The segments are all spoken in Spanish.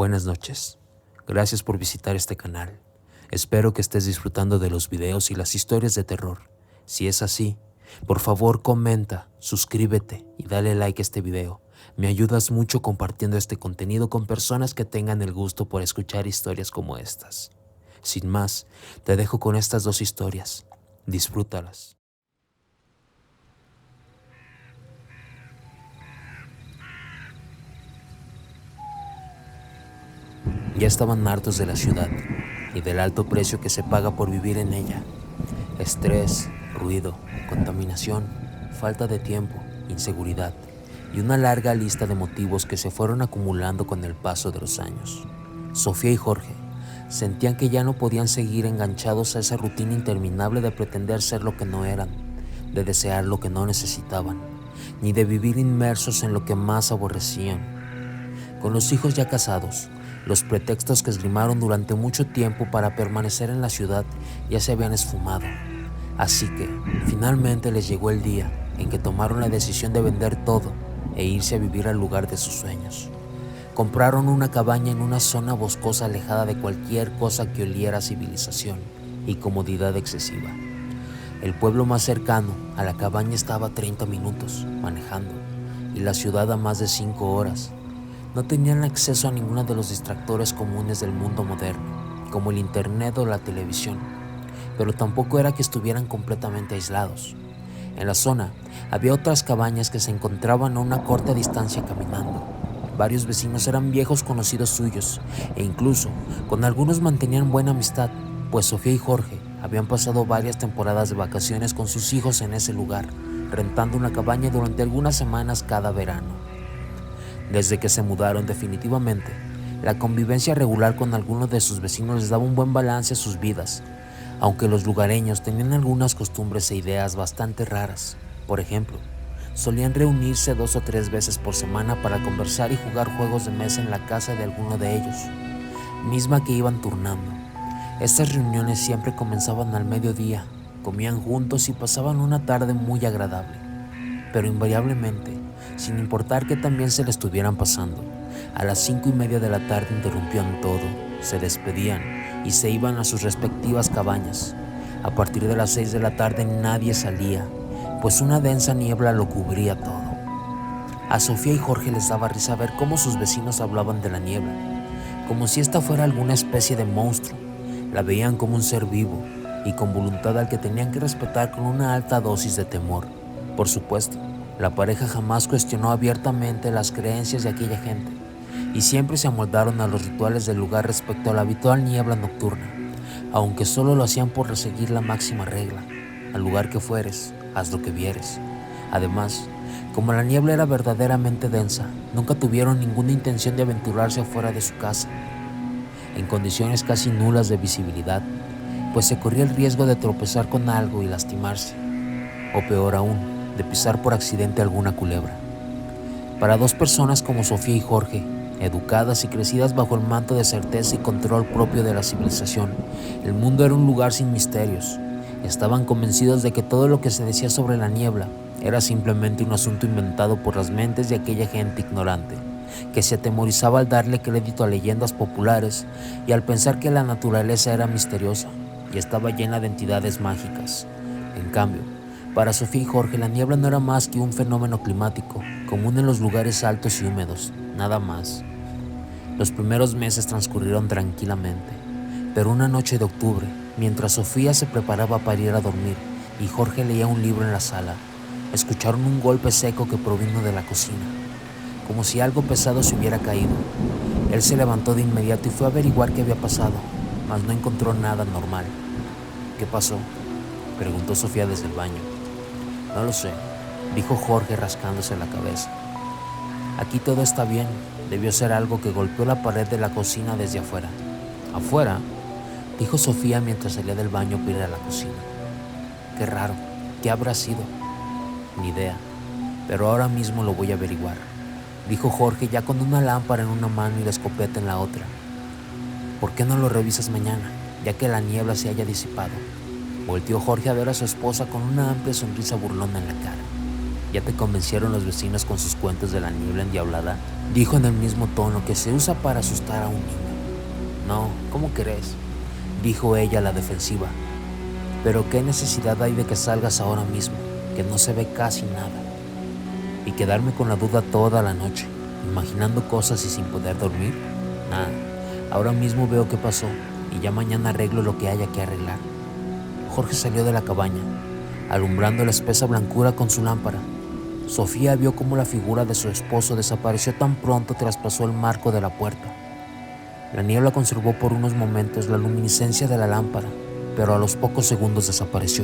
Buenas noches. Gracias por visitar este canal. Espero que estés disfrutando de los videos y las historias de terror. Si es así, por favor comenta, suscríbete y dale like a este video. Me ayudas mucho compartiendo este contenido con personas que tengan el gusto por escuchar historias como estas. Sin más, te dejo con estas dos historias. Disfrútalas. Ya estaban hartos de la ciudad y del alto precio que se paga por vivir en ella. Estrés, ruido, contaminación, falta de tiempo, inseguridad y una larga lista de motivos que se fueron acumulando con el paso de los años. Sofía y Jorge sentían que ya no podían seguir enganchados a esa rutina interminable de pretender ser lo que no eran, de desear lo que no necesitaban, ni de vivir inmersos en lo que más aborrecían. Con los hijos ya casados, los pretextos que esgrimaron durante mucho tiempo para permanecer en la ciudad ya se habían esfumado. Así que, finalmente les llegó el día en que tomaron la decisión de vender todo e irse a vivir al lugar de sus sueños. Compraron una cabaña en una zona boscosa alejada de cualquier cosa que oliera a civilización y comodidad excesiva. El pueblo más cercano a la cabaña estaba a 30 minutos manejando y la ciudad a más de 5 horas. No tenían acceso a ninguno de los distractores comunes del mundo moderno, como el internet o la televisión, pero tampoco era que estuvieran completamente aislados. En la zona había otras cabañas que se encontraban a una corta distancia caminando. Varios vecinos eran viejos conocidos suyos e incluso con algunos mantenían buena amistad, pues Sofía y Jorge habían pasado varias temporadas de vacaciones con sus hijos en ese lugar, rentando una cabaña durante algunas semanas cada verano. Desde que se mudaron definitivamente, la convivencia regular con algunos de sus vecinos les daba un buen balance a sus vidas, aunque los lugareños tenían algunas costumbres e ideas bastante raras. Por ejemplo, solían reunirse 2 o 3 veces por semana para conversar y jugar juegos de mesa en la casa de alguno de ellos, misma que iban turnando. Estas reuniones siempre comenzaban al mediodía, comían juntos y pasaban una tarde muy agradable, pero invariablemente, sin importar que también se le estuvieran pasando, a las 5:30 de la tarde interrumpían todo, se despedían y se iban a sus respectivas cabañas. A partir de las 6 de la tarde nadie salía, pues una densa niebla lo cubría todo. A Sofía y Jorge les daba risa ver cómo sus vecinos hablaban de la niebla, como si esta fuera alguna especie de monstruo. La veían como un ser vivo y con voluntad al que tenían que respetar con una alta dosis de temor. Por supuesto, la pareja jamás cuestionó abiertamente las creencias de aquella gente y siempre se amoldaron a los rituales del lugar respecto a la habitual niebla nocturna, aunque solo lo hacían por seguir la máxima regla: al lugar que fueres, haz lo que vieres. Además, como la niebla era verdaderamente densa, nunca tuvieron ninguna intención de aventurarse afuera de su casa, en condiciones casi nulas de visibilidad, pues se corría el riesgo de tropezar con algo y lastimarse, o peor aún, de pisar por accidente alguna culebra. Para dos personas como Sofía y Jorge, educadas y crecidas bajo el manto de certeza y control propio de la civilización, el mundo era un lugar sin misterios. Estaban convencidos de que todo lo que se decía sobre la niebla era simplemente un asunto inventado por las mentes de aquella gente ignorante, que se atemorizaba al darle crédito a leyendas populares y al pensar que la naturaleza era misteriosa y estaba llena de entidades mágicas. En cambio, para Sofía y Jorge, la niebla no era más que un fenómeno climático, común en los lugares altos y húmedos, nada más. Los primeros meses transcurrieron tranquilamente, pero una noche de octubre, mientras Sofía se preparaba para ir a dormir y Jorge leía un libro en la sala, escucharon un golpe seco que provino de la cocina, como si algo pesado se hubiera caído. Él se levantó de inmediato y fue a averiguar qué había pasado, mas no encontró nada normal. ¿Qué pasó?, preguntó Sofía desde el baño. No lo sé, dijo Jorge rascándose la cabeza. Aquí todo está bien, debió ser algo que golpeó la pared de la cocina desde afuera. ¿Afuera?, dijo Sofía mientras salía del baño para ir a la cocina. Qué raro, ¿qué habrá sido? Ni idea, pero ahora mismo lo voy a averiguar, dijo Jorge ya con una lámpara en una mano y la escopeta en la otra. ¿Por qué no lo revisas mañana, ya que la niebla se haya disipado? Volteó Jorge a ver a su esposa con una amplia sonrisa burlona en la cara. ¿Ya te convencieron los vecinos con sus cuentos de la niebla endiablada?, dijo en el mismo tono que se usa para asustar a un niño. No, ¿cómo crees?, dijo ella a la defensiva. Pero qué necesidad hay de que salgas ahora mismo, que no se ve casi nada. Y quedarme con la duda toda la noche, imaginando cosas y sin poder dormir. Nada, ahora mismo veo qué pasó y ya mañana arreglo lo que haya que arreglar. Jorge salió de la cabaña, alumbrando la espesa blancura con su lámpara. Sofía vio cómo la figura de su esposo desapareció tan pronto traspasó el marco de la puerta. La niebla conservó por unos momentos la luminiscencia de la lámpara, pero a los pocos segundos desapareció.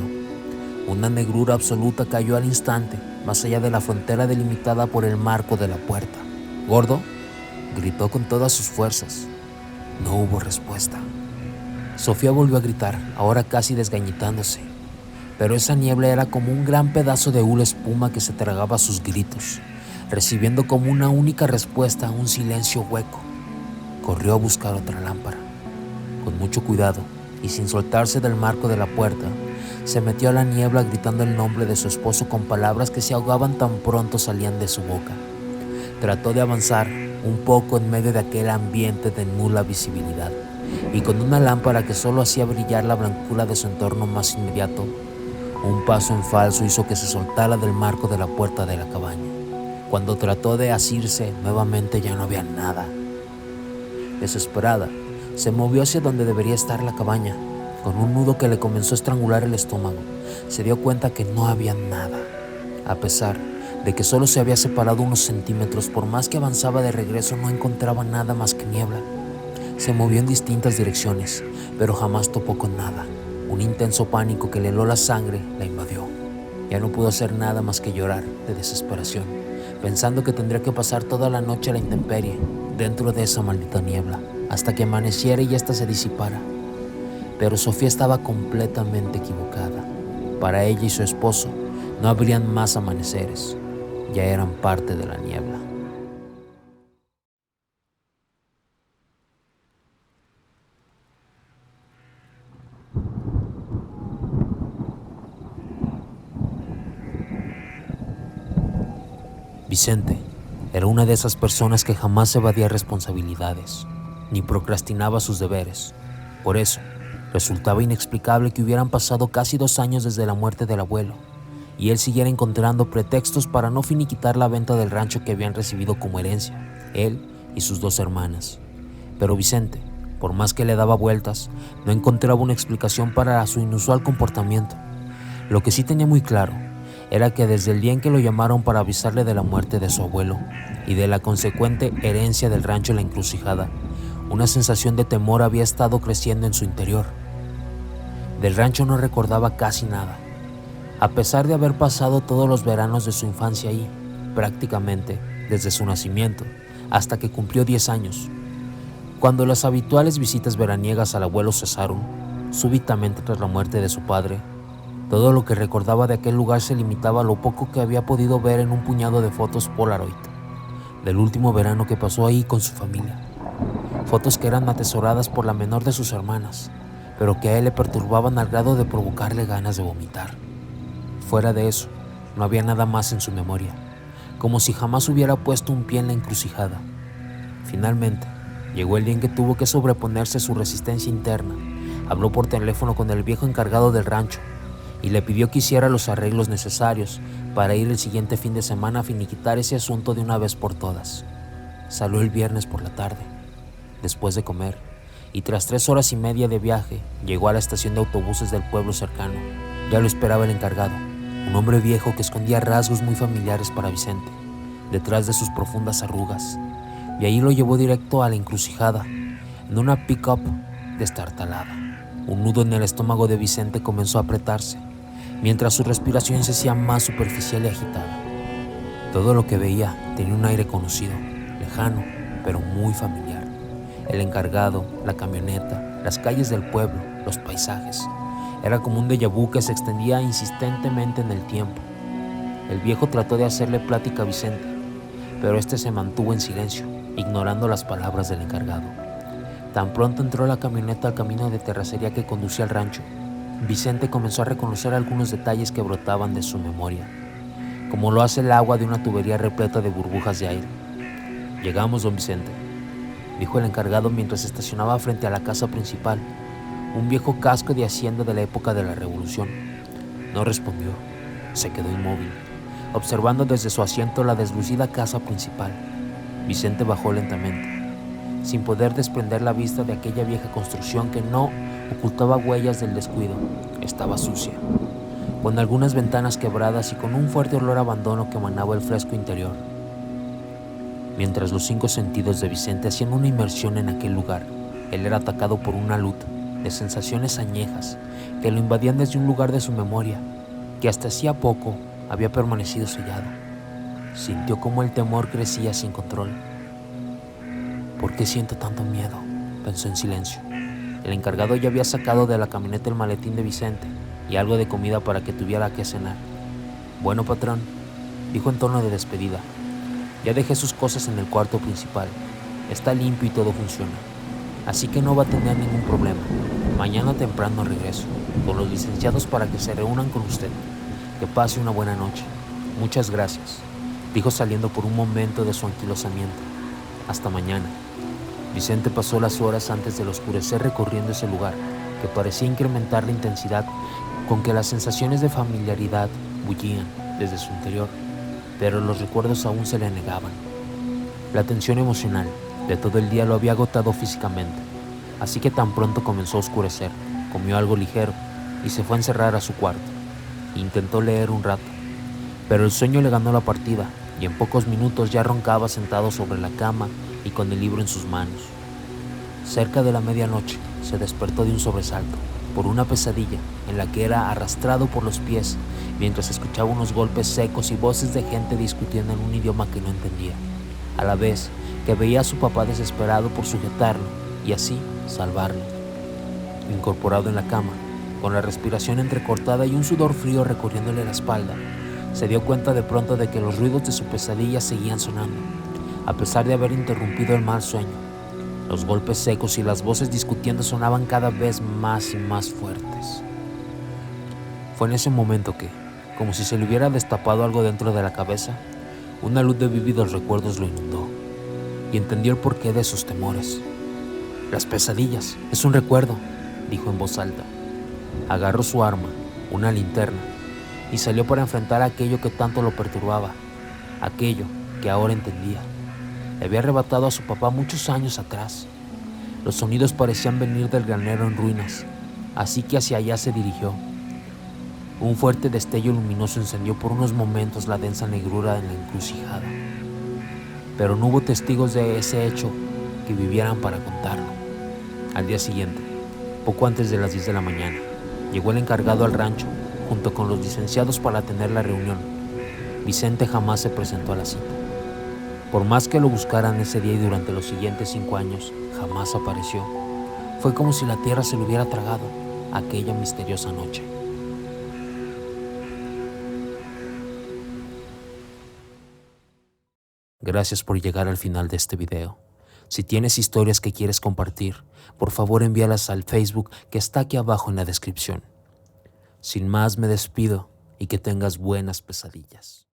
Una negrura absoluta cayó al instante, más allá de la frontera delimitada por el marco de la puerta. «¿Gordo?», gritó con todas sus fuerzas. No hubo respuesta. Sofía volvió a gritar, ahora casi desgañitándose. Pero esa niebla era como un gran pedazo de hula espuma que se tragaba sus gritos, recibiendo como una única respuesta un silencio hueco. Corrió a buscar otra lámpara. Con mucho cuidado y sin soltarse del marco de la puerta, se metió a la niebla gritando el nombre de su esposo con palabras que se ahogaban tan pronto salían de su boca. Trató de avanzar un poco en medio de aquel ambiente de nula visibilidad, y con una lámpara que solo hacía brillar la blancura de su entorno más inmediato, un paso en falso hizo que se soltara del marco de la puerta de la cabaña. Cuando trató de asirse, nuevamente ya no había nada. Desesperada, se movió hacia donde debería estar la cabaña, con un nudo que le comenzó a estrangular el estómago. Se dio cuenta que no había nada. A pesar de que solo se había separado unos centímetros, por más que avanzaba de regreso no encontraba nada más que niebla. Se movió en distintas direcciones, pero jamás topó con nada. Un intenso pánico que le heló la sangre la invadió. Ya no pudo hacer nada más que llorar de desesperación, pensando que tendría que pasar toda la noche a la intemperie, dentro de esa maldita niebla, hasta que amaneciera y ésta se disipara. Pero Sofía estaba completamente equivocada. Para ella y su esposo no habrían más amaneceres, ya eran parte de la niebla. Vicente era una de esas personas que jamás evadía responsabilidades, ni procrastinaba sus deberes. Por eso, resultaba inexplicable que hubieran pasado casi 2 años desde la muerte del abuelo, y él siguiera encontrando pretextos para no finiquitar la venta del rancho que habían recibido como herencia, él y sus 2 hermanas. Pero Vicente, por más que le daba vueltas, no encontraba una explicación para su inusual comportamiento. Lo que sí tenía muy claro era que desde el día en que lo llamaron para avisarle de la muerte de su abuelo y de la consecuente herencia del rancho La Encrucijada, una sensación de temor había estado creciendo en su interior. Del rancho no recordaba casi nada, a pesar de haber pasado todos los veranos de su infancia ahí, prácticamente desde su nacimiento hasta que cumplió 10 años. Cuando las habituales visitas veraniegas al abuelo cesaron, súbitamente tras la muerte de su padre, todo lo que recordaba de aquel lugar se limitaba a lo poco que había podido ver en un puñado de fotos Polaroid del último verano que pasó ahí con su familia. Fotos que eran atesoradas por la menor de sus hermanas, pero que a él le perturbaban al grado de provocarle ganas de vomitar. Fuera de eso, no había nada más en su memoria, como si jamás hubiera puesto un pie en La Encrucijada. Finalmente, llegó el día en que tuvo que sobreponerse a su resistencia interna. Habló por teléfono con el viejo encargado del rancho y le pidió que hiciera los arreglos necesarios para ir el siguiente fin de semana a finiquitar ese asunto de una vez por todas. Salió el viernes por la tarde, después de comer, y tras 3 horas y media de viaje, llegó a la estación de autobuses del pueblo cercano. Ya lo esperaba el encargado, un hombre viejo que escondía rasgos muy familiares para Vicente, detrás de sus profundas arrugas, y ahí lo llevó directo a La Encrucijada, en una pick-up destartalada. Un nudo en el estómago de Vicente comenzó a apretarse, mientras su respiración se hacía más superficial y agitada. Todo lo que veía tenía un aire conocido, lejano, pero muy familiar. El encargado, la camioneta, las calles del pueblo, los paisajes. Era como un déjà vu que se extendía insistentemente en el tiempo. El viejo trató de hacerle plática a Vicente, pero este se mantuvo en silencio, ignorando las palabras del encargado. Tan pronto entró la camioneta al camino de terracería que conducía al rancho, Vicente comenzó a reconocer algunos detalles que brotaban de su memoria. como lo hace el agua de una tubería repleta de burbujas de aire. «Llegamos, don Vicente», dijo el encargado mientras estacionaba frente a la casa principal, un viejo casco de hacienda de la época de la Revolución. No respondió, se quedó inmóvil, observando desde su asiento la deslucida casa principal. Vicente bajó lentamente, sin poder desprender la vista de aquella vieja construcción que no ocultaba huellas del descuido. Estaba sucia, con algunas ventanas quebradas y con un fuerte olor a abandono que emanaba el fresco interior. Mientras los 5 sentidos de Vicente hacían una inmersión en aquel lugar, él era atacado por una luz de sensaciones añejas que lo invadían desde un lugar de su memoria que hasta hacía poco había permanecido sellado. Sintió cómo el temor crecía sin control. «¿Por qué siento tanto miedo?», pensó en silencio. El encargado ya había sacado de la camioneta el maletín de Vicente y algo de comida para que tuviera que cenar. «Bueno, patrón», dijo en tono de despedida, «ya dejé sus cosas en el cuarto principal. Está limpio y todo funciona. Así que no va a tener ningún problema. Mañana temprano regreso con los licenciados para que se reúnan con usted. Que pase una buena noche. Muchas gracias», dijo saliendo por un momento de su anquilosamiento. «Hasta mañana». Vicente pasó las horas antes del oscurecer recorriendo ese lugar, que parecía incrementar la intensidad con que las sensaciones de familiaridad bullían desde su interior, pero los recuerdos aún se le negaban. La tensión emocional de todo el día lo había agotado físicamente, así que tan pronto comenzó a oscurecer, comió algo ligero y se fue a encerrar a su cuarto. Intentó leer un rato, pero el sueño le ganó la partida y en pocos minutos ya roncaba sentado sobre la cama y con el libro en sus manos. Cerca de la medianoche se despertó de un sobresalto por una pesadilla en la que era arrastrado por los pies mientras escuchaba unos golpes secos y voces de gente discutiendo en un idioma que no entendía, a la vez que veía a su papá desesperado por sujetarlo y así salvarlo. Incorporado en la cama, con la respiración entrecortada y un sudor frío recorriéndole la espalda, se dio cuenta de pronto de que los ruidos de su pesadilla seguían sonando, a pesar de haber interrumpido el mal sueño. Los golpes secos y las voces discutiendo sonaban cada vez más y más fuertes. Fue en ese momento que, como si se le hubiera destapado algo dentro de la cabeza, una luz de vívidos recuerdos lo inundó y entendió el porqué de sus temores. «Las pesadillas, es un recuerdo», dijo en voz alta. Agarró su arma, una linterna, y salió para enfrentar aquello que tanto lo perturbaba, aquello que ahora entendía. Le había arrebatado a su papá muchos años atrás. Los sonidos parecían venir del granero en ruinas, así que hacia allá se dirigió. Un fuerte destello luminoso encendió por unos momentos la densa negrura en la encrucijada, pero no hubo testigos de ese hecho que vivieran para contarlo. Al día siguiente, poco antes de las 10 de la mañana, llegó el encargado al rancho junto con los licenciados para tener la reunión. Vicente jamás se presentó a la cita. Por más que lo buscaran ese día y durante los siguientes 5 años, jamás apareció. Fue como si la tierra se lo hubiera tragado aquella misteriosa noche. Gracias por llegar al final de este video. Si tienes historias que quieres compartir, por favor envíalas al Facebook que está aquí abajo en la descripción. Sin más me despido y que tengas buenas pesadillas.